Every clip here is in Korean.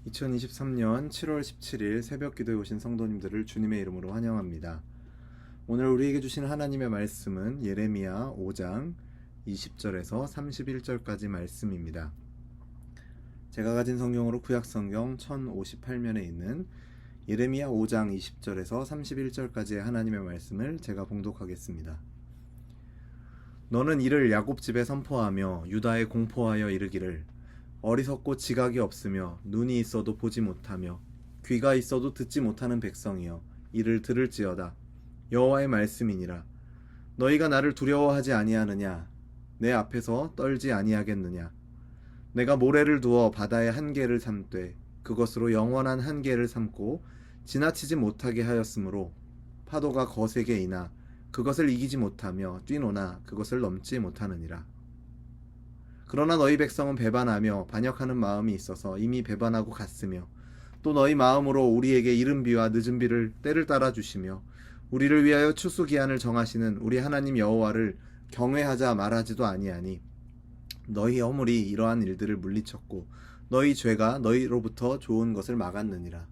2023년 7월 17일 새벽 기도에 오신 성도님들을 주님의 이름으로 환영합니다. 오늘 우리에게 주신 하나님의 말씀은 예레미야 5장 20절에서 31절까지 말씀입니다. 제가 가진 성경으로 구약성경 1058면에 있는 예레미야 5장 20절에서 31절까지의 하나님의 말씀을 제가 봉독하겠습니다. 너는 이를 야곱 집에 선포하며 유다에 공포하여 이르기를 어리석고 지각이 없으며 눈이 있어도 보지 못하며 귀가 있어도 듣지 못하는 백성이여 이를 들을지어다. 여호와의 말씀이니라. 너희가 나를 두려워하지 아니하느냐? 내 앞에서 떨지 아니하겠느냐? 내가 모래를 두어 바다의 한계를 삼되 그것으로 영원한 한계를 삼고 지나치지 못하게 하였으므로 파도가 거세게 이나 그것을 이기지 못하며 뛰노나 그것을 넘지 못하느니라. 그러나 너희 백성은 배반하며 반역하는 마음이 있어서 이미 배반하고 갔으며 또 너희 마음으로 우리에게 이른 비와 늦은 비를 때를 따라 주시며 우리를 위하여 추수 기한을 정하시는 우리 하나님 여호와를 경외하자 말하지도 아니하니 너희 허물이 이러한 일들을 물리쳤고 너희 죄가 너희로부터 좋은 것을 막았느니라.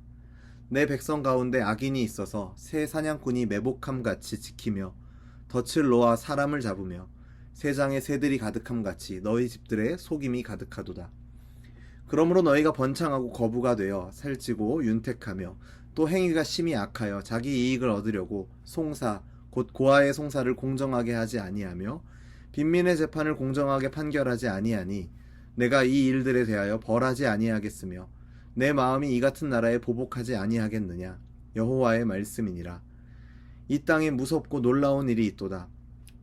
내 백성 가운데 악인이 있어서 새 사냥꾼이 매복함같이 지키며 덫을 놓아 사람을 잡으며 세장에 새들이 가득함같이 너희 집들에 속임이 가득하도다. 그러므로 너희가 번창하고 거부가 되어 살찌고 윤택하며 또 행위가 심히 악하여 자기 이익을 얻으려고 송사 곧 고아의 송사를 공정하게 하지 아니하며 빈민의 재판을 공정하게 판결하지 아니하니 내가 이 일들에 대하여 벌하지 아니하겠으며 내 마음이 이 같은 나라에 보복하지 아니하겠느냐? 여호와의 말씀이니라. 이 땅에 무섭고 놀라운 일이 있도다.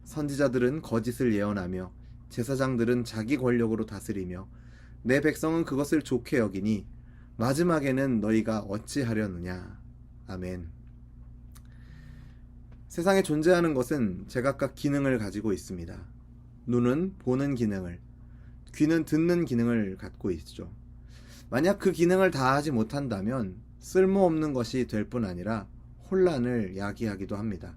선지자들은 거짓을 예언하며 제사장들은 자기 권력으로 다스리며 내 백성은 그것을 좋게 여기니 마지막에는 너희가 어찌하려느냐. 아멘. 세상에 존재하는 것은 제각각 기능을 가지고 있습니다. 눈은 보는 기능을, 귀는 듣는 기능을 갖고 있죠. 만약 그 기능을 다하지 못한다면 쓸모없는 것이 될 뿐 아니라 혼란을 야기하기도 합니다.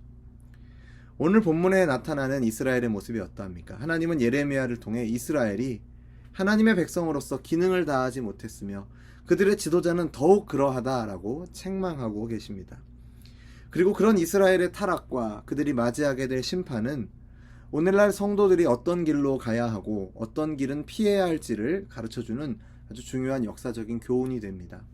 오늘 본문에 나타나는 이스라엘의 모습이 어떠합니까? 하나님은 예레미야를 통해 이스라엘이 하나님의 백성으로서 기능을 다하지 못했으며 그들의 지도자는 더욱 그러하다라고 책망하고 계십니다. 그리고 그런 이스라엘의 타락과 그들이 맞이하게 될 심판은 오늘날 성도들이 어떤 길로 가야 하고 어떤 길은 피해야 할지를 가르쳐주는 아주 중요한 역사적인 교훈이 됩니다.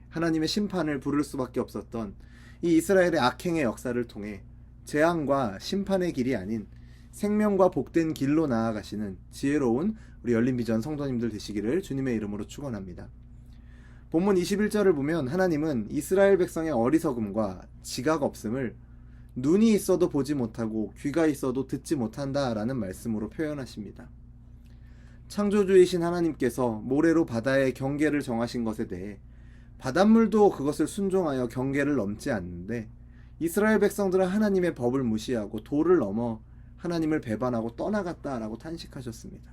하나님의 심판을 부를 수밖에 없었던 이 이스라엘의 악행의 역사를 통해 재앙과 심판의 길이 아닌 생명과 복된 길로 나아가시는 지혜로운 우리 열린비전 성도님들 되시기를 주님의 이름으로 축원합니다. 본문 21절을 보면 하나님은 이스라엘 백성의 어리석음과 지각 없음을 눈이 있어도 보지 못하고 귀가 있어도 듣지 못한다라는 말씀으로 표현하십니다. 창조주이신 하나님께서 모래로 바다의 경계를 정하신 것에 대해 바닷물도 그것을 순종하여 경계를 넘지 않는데 이스라엘 백성들은 하나님의 법을 무시하고 도를 넘어 하나님을 배반하고 떠나갔다라고 탄식하셨습니다.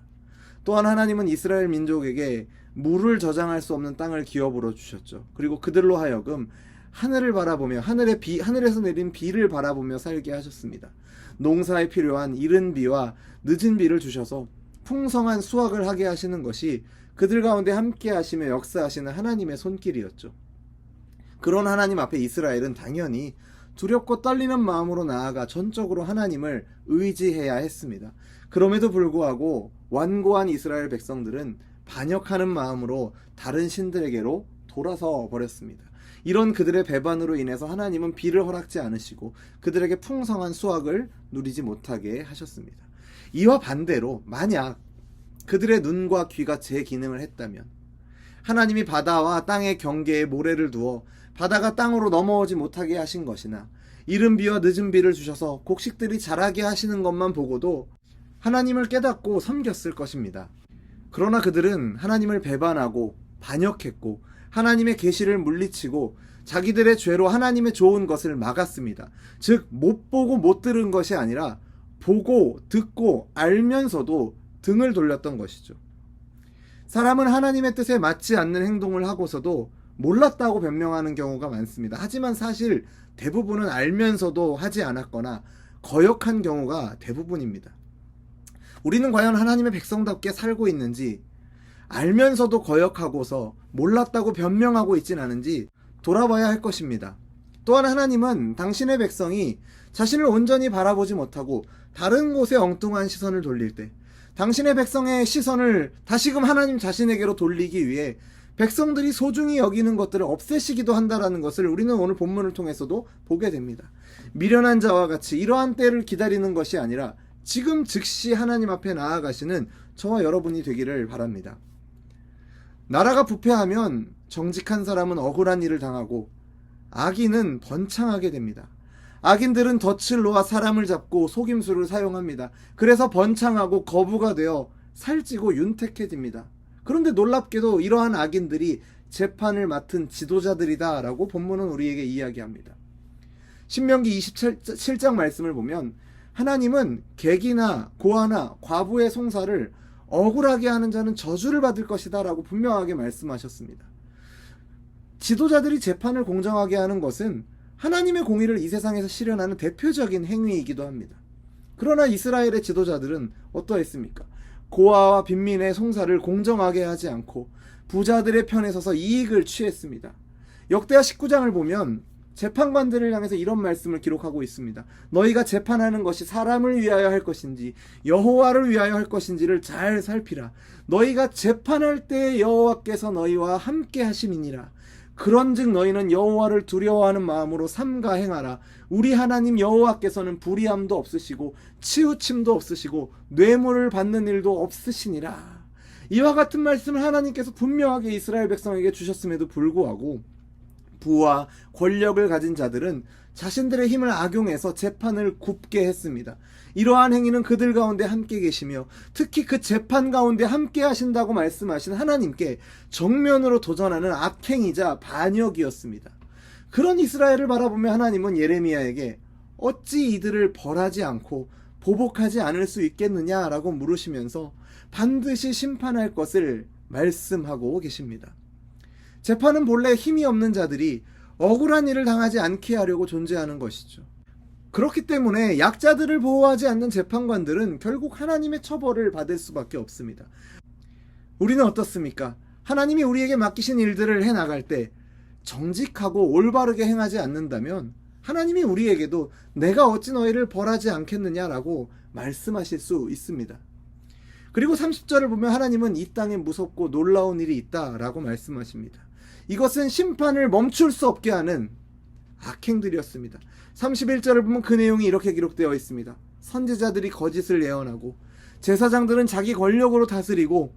또한 하나님은 이스라엘 민족에게 물을 저장할 수 없는 땅을 기업으로 주셨죠. 그리고 그들로 하여금 하늘을 바라보며 하늘에서 내린 비를 바라보며 살게 하셨습니다. 농사에 필요한 이른 비와 늦은 비를 주셔서 풍성한 수확을 하게 하시는 것이 그들 가운데 함께 하시며 역사하시는 하나님의 손길이었죠. 그런 하나님 앞에 이스라엘은 당연히 두렵고 떨리는 마음으로 나아가 전적으로 하나님을 의지해야 했습니다. 그럼에도 불구하고 완고한 이스라엘 백성들은 반역하는 마음으로 다른 신들에게로 돌아서 버렸습니다. 이런 그들의 배반으로 인해서 하나님은 비를 허락지 않으시고 그들에게 풍성한 수확을 누리지 못하게 하셨습니다. 이와 반대로 만약 그들의 눈과 귀가 제 기능을 했다면 하나님이 바다와 땅의 경계에 모래를 두어 바다가 땅으로 넘어오지 못하게 하신 것이나 이른 비와 늦은 비를 주셔서 곡식들이 자라게 하시는 것만 보고도 하나님을 깨닫고 섬겼을 것입니다. 그러나 그들은 하나님을 배반하고 반역했고 하나님의 계시를 물리치고 자기들의 죄로 하나님의 좋은 것을 막았습니다. 즉 못 보고 못 들은 것이 아니라 보고 듣고 알면서도 등을 돌렸던 것이죠. 사람은 하나님의 뜻에 맞지 않는 행동을 하고서도 몰랐다고 변명하는 경우가 많습니다. 하지만 사실 대부분은 알면서도 하지 않았거나 거역한 경우가 대부분입니다. 우리는 과연 하나님의 백성답게 살고 있는지, 알면서도 거역하고서 몰랐다고 변명하고 있진 않은지 돌아봐야 할 것입니다. 또한 하나님은 당신의 백성이 자신을 온전히 바라보지 못하고 다른 곳에 엉뚱한 시선을 돌릴 때 당신의 백성의 시선을 다시금 하나님 자신에게로 돌리기 위해 백성들이 소중히 여기는 것들을 없애시기도 한다라는 것을 우리는 오늘 본문을 통해서도 보게 됩니다. 미련한 자와 같이 이러한 때를 기다리는 것이 아니라 지금 즉시 하나님 앞에 나아가시는 저와 여러분이 되기를 바랍니다. 나라가 부패하면 정직한 사람은 억울한 일을 당하고 악인은 번창하게 됩니다. 악인들은 덫을 놓아 사람을 잡고 속임수를 사용합니다. 그래서 번창하고 거부가 되어 살찌고 윤택해집니다. 그런데 놀랍게도 이러한 악인들이 재판을 맡은 지도자들이다 라고 본문은 우리에게 이야기합니다. 신명기 27장 말씀을 보면 하나님은 객이나 고아나 과부의 송사를 억울하게 하는 자는 저주를 받을 것이다 라고 분명하게 말씀하셨습니다. 지도자들이 재판을 공정하게 하는 것은 하나님의 공의를 이 세상에서 실현하는 대표적인 행위이기도 합니다. 그러나 이스라엘의 지도자들은 어떠했습니까? 고아와 빈민의 송사를 공정하게 하지 않고 부자들의 편에 서서 이익을 취했습니다. 역대하 19장을 보면 재판관들을 향해서 이런 말씀을 기록하고 있습니다. 너희가 재판하는 것이 사람을 위하여 할 것인지 여호와를 위하여 할 것인지를 잘 살피라. 너희가 재판할 때 여호와께서 너희와 함께 하심이니라. 그런즉 너희는 여호와를 두려워하는 마음으로 삼가 행하라. 우리 하나님 여호와께서는 불의함도 없으시고 치우침도 없으시고 뇌물을 받는 일도 없으시니라. 이와 같은 말씀을 하나님께서 분명하게 이스라엘 백성에게 주셨음에도 불구하고 부와 권력을 가진 자들은 자신들의 힘을 악용해서 재판을 굽게 했습니다. 이러한 행위는 그들 가운데 함께 계시며 특히 그 재판 가운데 함께 하신다고 말씀하신 하나님께 정면으로 도전하는 악행이자 반역이었습니다. 그런 이스라엘을 바라보며 하나님은 예레미야에게 어찌 이들을 벌하지 않고 보복하지 않을 수 있겠느냐라고 물으시면서 반드시 심판할 것을 말씀하고 계십니다. 재판은 본래 힘이 없는 자들이 억울한 일을 당하지 않게 하려고 존재하는 것이죠. 그렇기 때문에 약자들을 보호하지 않는 재판관들은 결국 하나님의 처벌을 받을 수밖에 없습니다. 우리는 어떻습니까? 하나님이 우리에게 맡기신 일들을 해나갈 때 정직하고 올바르게 행하지 않는다면 하나님이 우리에게도 내가 어찌 너희를 벌하지 않겠느냐라고 말씀하실 수 있습니다. 그리고 30절을 보면 하나님은 이 땅에 무섭고 놀라운 일이 있다라고 말씀하십니다. 이것은 심판을 멈출 수 없게 하는 악행들이었습니다. 31절을 보면 그 내용이 이렇게 기록되어 있습니다. 선지자들이 거짓을 예언하고 제사장들은 자기 권력으로 다스리고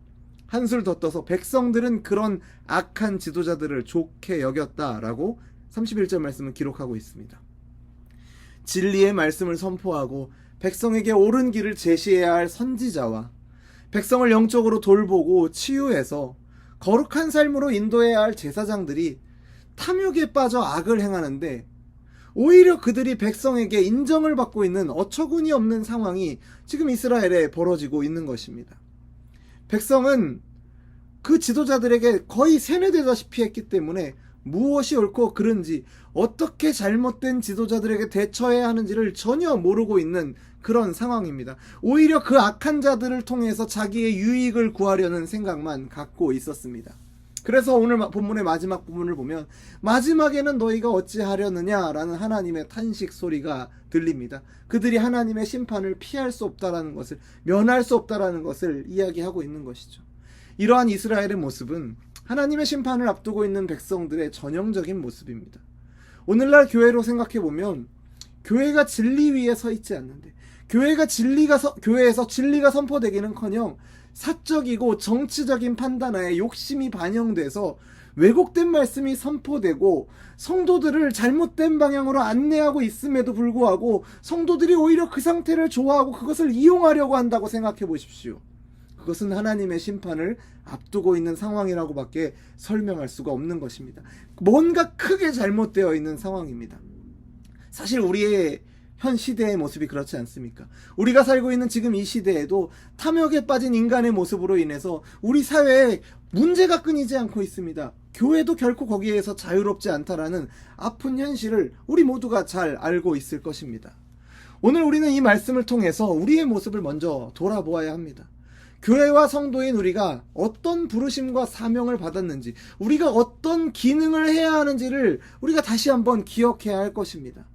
한술 더 떠서 백성들은 그런 악한 지도자들을 좋게 여겼다라고 31절 말씀을 기록하고 있습니다. 진리의 말씀을 선포하고 백성에게 옳은 길을 제시해야 할 선지자와 백성을 영적으로 돌보고 치유해서 거룩한 삶으로 인도해야 할 제사장들이 탐욕에 빠져 악을 행하는데 오히려 그들이 백성에게 인정을 받고 있는 어처구니 없는 상황이 지금 이스라엘에 벌어지고 있는 것입니다. 백성은 그 지도자들에게 거의 세뇌되다시피 했기 때문에 무엇이 옳고 그른지 어떻게 잘못된 지도자들에게 대처해야 하는지를 전혀 모르고 있는 그런 상황입니다. 오히려 그 악한 자들을 통해서 자기의 유익을 구하려는 생각만 갖고 있었습니다. 그래서 오늘 본문의 마지막 부분을 보면 마지막에는 너희가 어찌하려느냐라는 하나님의 탄식 소리가 들립니다. 그들이 하나님의 심판을 피할 수 없다라는 것을, 면할 수 없다라는 것을 이야기하고 있는 것이죠. 이러한 이스라엘의 모습은 하나님의 심판을 앞두고 있는 백성들의 전형적인 모습입니다. 오늘날 교회로 생각해보면 교회가 진리 위에 서 있지 않는데 교회에서 진리가 선포되기는커녕 사적이고 정치적인 판단하에 욕심이 반영돼서 왜곡된 말씀이 선포되고 성도들을 잘못된 방향으로 안내하고 있음에도 불구하고 성도들이 오히려 그 상태를 좋아하고 그것을 이용하려고 한다고 생각해 보십시오. 그것은 하나님의 심판을 앞두고 있는 상황이라고밖에 설명할 수가 없는 것입니다. 뭔가 크게 잘못되어 있는 상황입니다. 사실 우리의 현 시대의 모습이 그렇지 않습니까? 우리가 살고 있는 지금 이 시대에도 탐욕에 빠진 인간의 모습으로 인해서 우리 사회에 문제가 끊이지 않고 있습니다. 교회도 결코 거기에서 자유롭지 않다라는 아픈 현실을 우리 모두가 잘 알고 있을 것입니다. 오늘 우리는 이 말씀을 통해서 우리의 모습을 먼저 돌아보아야 합니다. 교회와 성도인 우리가 어떤 부르심과 사명을 받았는지, 우리가 어떤 기능을 해야 하는지를 우리가 다시 한번 기억해야 할 것입니다.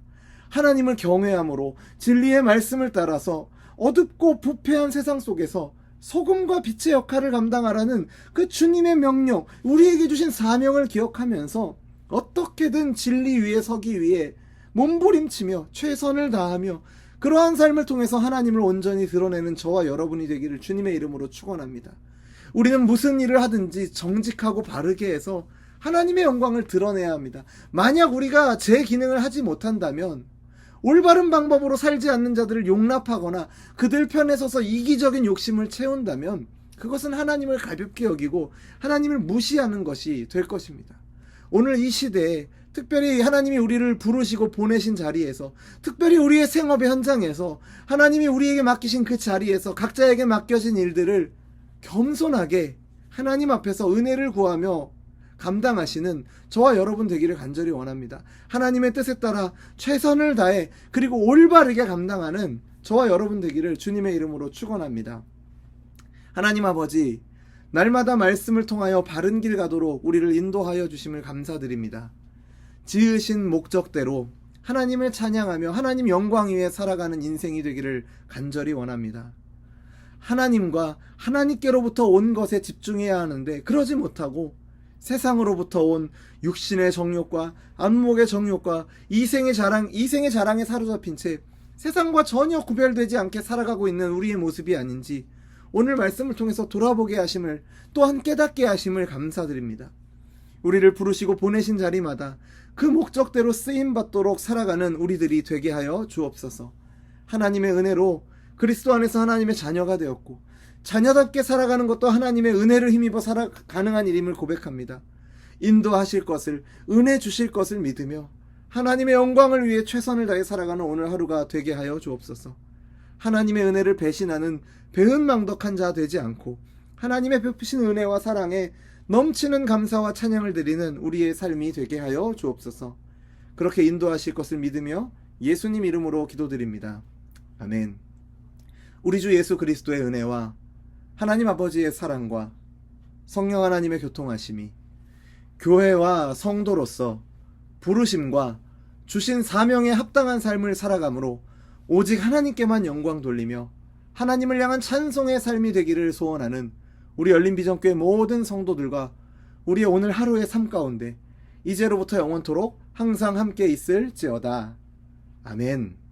하나님을 경외함으로 진리의 말씀을 따라서 어둡고 부패한 세상 속에서 소금과 빛의 역할을 감당하라는 그 주님의 명령, 우리에게 주신 사명을 기억하면서 어떻게든 진리 위에 서기 위해 몸부림치며 최선을 다하며 그러한 삶을 통해서 하나님을 온전히 드러내는 저와 여러분이 되기를 주님의 이름으로 축원합니다. 우리는 무슨 일을 하든지 정직하고 바르게 해서 하나님의 영광을 드러내야 합니다. 만약 우리가 제 기능을 하지 못한다면 올바른 방법으로 살지 않는 자들을 용납하거나 그들 편에 서서 이기적인 욕심을 채운다면 그것은 하나님을 가볍게 여기고 하나님을 무시하는 것이 될 것입니다. 오늘 이 시대에 특별히 하나님이 우리를 부르시고 보내신 자리에서, 특별히 우리의 생업의 현장에서 하나님이 우리에게 맡기신 그 자리에서 각자에게 맡겨진 일들을 겸손하게 하나님 앞에서 은혜를 구하며 감당하시는 저와 여러분 되기를 간절히 원합니다. 하나님의 뜻에 따라 최선을 다해 그리고 올바르게 감당하는 저와 여러분 되기를 주님의 이름으로 축원합니다. 하나님 아버지, 날마다 말씀을 통하여 바른 길 가도록 우리를 인도하여 주심을 감사드립니다. 지으신 목적대로 하나님을 찬양하며 하나님 영광 위에 살아가는 인생이 되기를 간절히 원합니다. 하나님과 하나님께로부터 온 것에 집중해야 하는데 그러지 못하고 세상으로부터 온 육신의 정욕과 안목의 정욕과 이생의 자랑에 사로잡힌 채 세상과 전혀 구별되지 않게 살아가고 있는 우리의 모습이 아닌지 오늘 말씀을 통해서 돌아보게 하심을, 또한 깨닫게 하심을 감사드립니다. 우리를 부르시고 보내신 자리마다 그 목적대로 쓰임받도록 살아가는 우리들이 되게 하여 주옵소서. 하나님의 은혜로 그리스도 안에서 하나님의 자녀가 되었고 자녀답게 살아가는 것도 하나님의 은혜를 힘입어 가능한 일임을 고백합니다. 인도하실 것을, 은혜 주실 것을 믿으며 하나님의 영광을 위해 최선을 다해 살아가는 오늘 하루가 되게 하여 주옵소서. 하나님의 은혜를 배신하는 배은망덕한 자 되지 않고 하나님의 베푸신 은혜와 사랑에 넘치는 감사와 찬양을 드리는 우리의 삶이 되게 하여 주옵소서. 그렇게 인도하실 것을 믿으며 예수님 이름으로 기도드립니다. 아멘. 우리 주 예수 그리스도의 은혜와 하나님 아버지의 사랑과 성령 하나님의 교통하심이 교회와 성도로서 부르심과 주신 사명에 합당한 삶을 살아감으로 오직 하나님께만 영광 돌리며 하나님을 향한 찬송의 삶이 되기를 소원하는 우리 열린비전교회 모든 성도들과 우리의 오늘 하루의 삶 가운데 이제로부터 영원토록 항상 함께 있을지어다. 아멘.